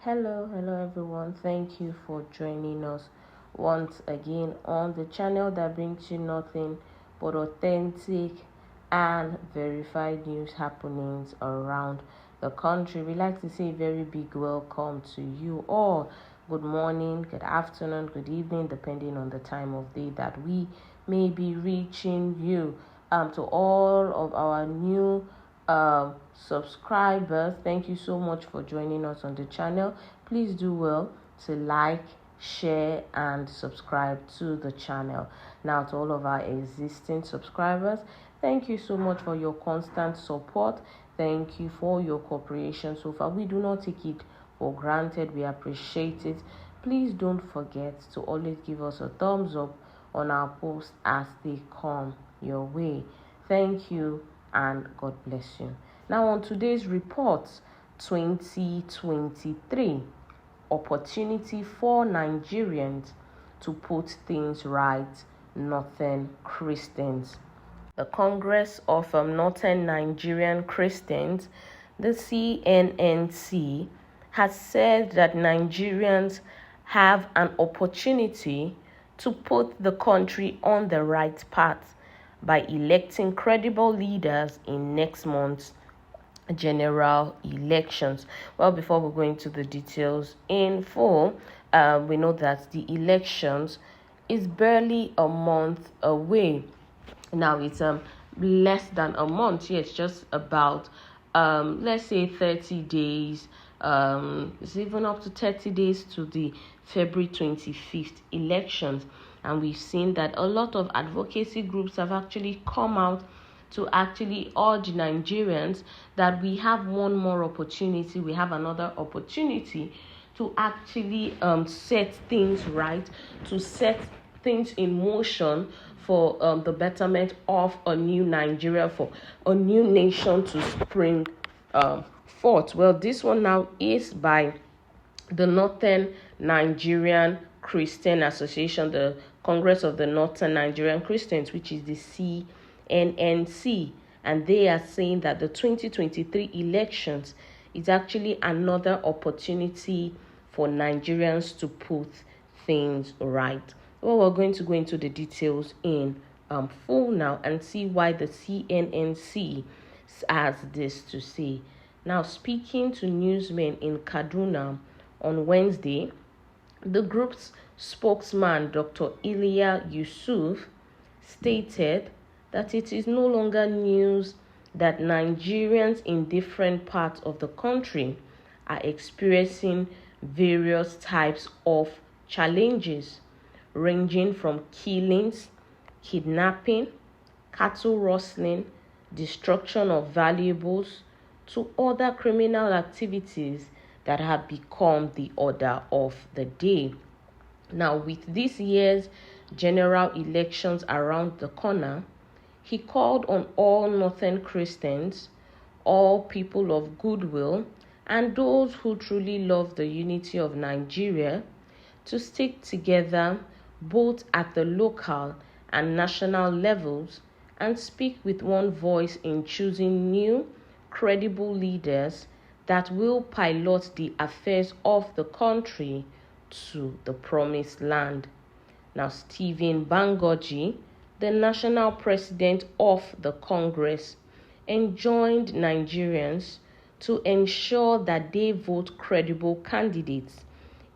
Hello everyone. Thank you for joining us once again on the channel that brings you nothing but authentic and verified news happenings around the country. We like to say a very big welcome to you all. Good morning, good afternoon, good evening, depending on the time of day that we may be reaching you. To all of our new subscribers, thank you so much for joining us on the channel. Please do well to like, share and subscribe to the channel. Now, to all of our existing subscribers, thank you so much for your constant support. Thank you for your cooperation so far. We do not take it for granted. We appreciate it. Please don't forget to always give us a thumbs up on our posts as they come your way. Thank you and God bless you. Now, on today's report, 2023, opportunity for Nigerians to put things right, Northern Christians. The Congress of Northern Nigerian Christians, the CNNC, has said that Nigerians have an opportunity to put the country on the right path by electing credible leaders in next month's general elections. Well, before we go into the details in full, we know that the elections is barely a month away. Now it's less than a month. Yes, just about let's say 30 days. It's even up to 30 days to the February 25th elections. And we've seen that a lot of advocacy groups have actually come out to actually urge Nigerians that we have one more opportunity, we have another opportunity to actually set things right, to set things in motion for the betterment of a new Nigeria, for a new nation to spring forth. Well, this one now is by the Northern Nigerian Christian Association, the Congress of the Northern Nigerian Christians, which is the CNNC, and they are saying that the 2023 elections is actually another opportunity for Nigerians to put things right. Well, we're going to go into the details in full now and see why the CNNC has this to say. Now, speaking to newsmen in Kaduna on Wednesday, the group's spokesman, Dr. Ilya Yusuf, stated that it is no longer news that Nigerians in different parts of the country are experiencing various types of challenges, ranging from killings, kidnapping, cattle rustling, destruction of valuables, to other criminal activities that have become the order of the day. Now, with this year's general elections around the corner, he called on all Northern Christians, all people of goodwill, and those who truly love the unity of Nigeria to stick together both at the local and national levels and speak with one voice in choosing new, credible leaders that will pilot the affairs of the country to the promised land. Now, Stephen Bangoji, the national president of the Congress, enjoined Nigerians to ensure that they vote credible candidates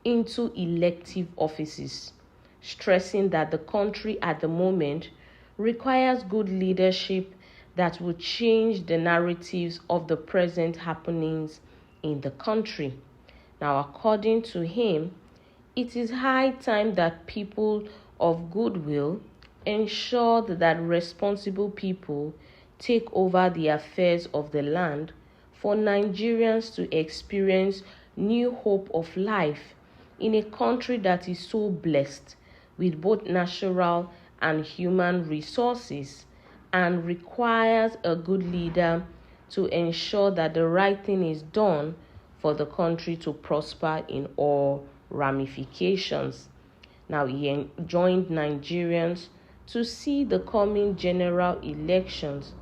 into elective offices, stressing that the country at the moment requires good leadership that will change the narratives of the present happenings in the country. Now, according to him, it is high time that people of goodwill ensure that responsible people take over the affairs of the land for Nigerians to experience new hope of life in a country that is so blessed with both natural and human resources and requires a good leader to ensure that the right thing is done for the country to prosper in all ramifications. Now, he enjoined Nigerians to see the coming general elections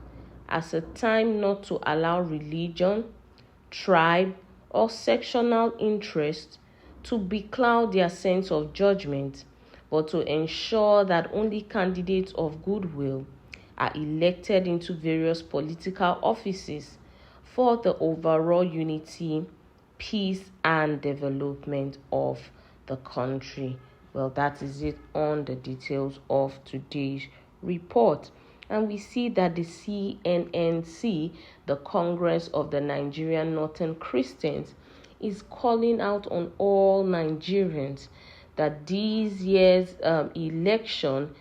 as a time not to allow religion, tribe, or sectional interest to becloud their sense of judgment, but to ensure that only candidates of goodwill are elected into various political offices for the overall unity, peace, and development of the country. Well, that is it on the details of today's report. And we see that the CNNC, the Congress of the Nigerian Northern Christians, is calling out on all Nigerians that this year's election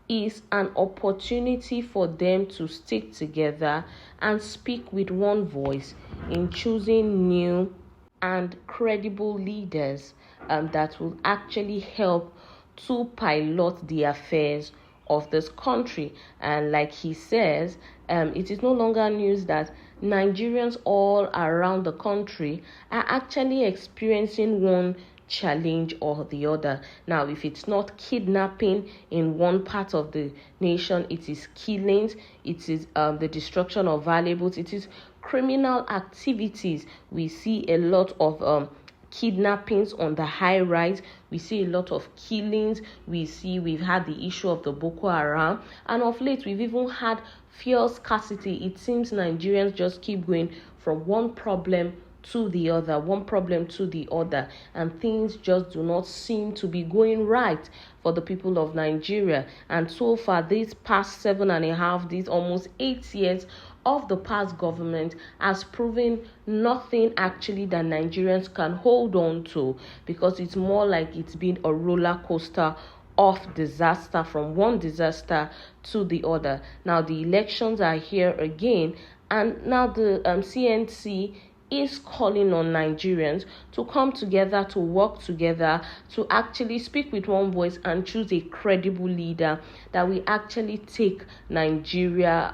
is an opportunity for them to stick together and speak with one voice in choosing new and credible leaders that will actually help to pilot the affairs of this country. And like he says, it is no longer news that Nigerians all around the country are actually experiencing one challenge or the other. Now, if it's not kidnapping in one part of the nation, it is killings, it is the destruction of valuables, it is criminal activities. We see a lot of kidnappings on the high rise. We see a lot of killings. We've had the issue of the Boko Haram, and of late we've even had fuel scarcity. It seems Nigerians just keep going from one problem to the other, and things just do not seem to be going right for the people of Nigeria. And so far, these past 7.5, these almost 8 years of the past government has proven nothing actually that Nigerians can hold on to, because it's more like it's been a roller coaster of disaster, from one disaster to the other. Now the elections are here again, and now the CNC is calling on Nigerians to come together, to work together, to actually speak with one voice and choose a credible leader that will actually take Nigeria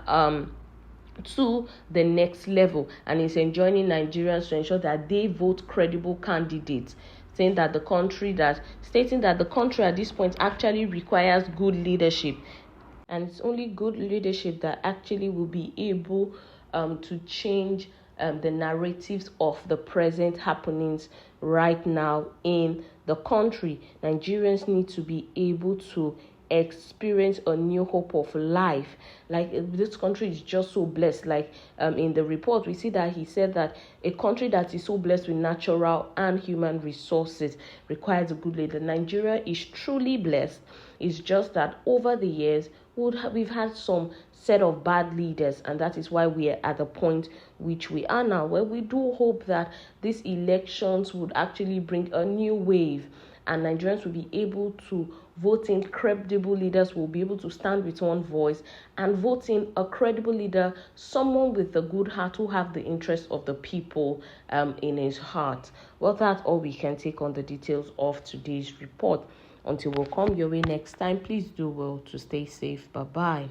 to the next level, and is enjoining Nigerians to ensure that they vote credible candidates, stating that the country at this point actually requires good leadership, and it's only good leadership that actually will be able to change the narratives of the present happenings right now in the country. Nigerians need to be able to experience a new hope of life. Like, this country is just so blessed. Like, in the report we see that he said that a country that is so blessed with natural and human resources requires a good leader. Nigeria is truly blessed. It's just that over the years we've had some set of bad leaders, and that is why we are at the point which we are now, where we do hope that these elections would actually bring a new wave, and Nigerians will be able to vote in credible leaders, will be able to stand with one voice and vote in a credible leader, someone with a good heart who have the interest of the people in his heart. Well, that's all we can take on the details of today's report. Until we'll come your way next time, please do well to stay safe. Bye-bye.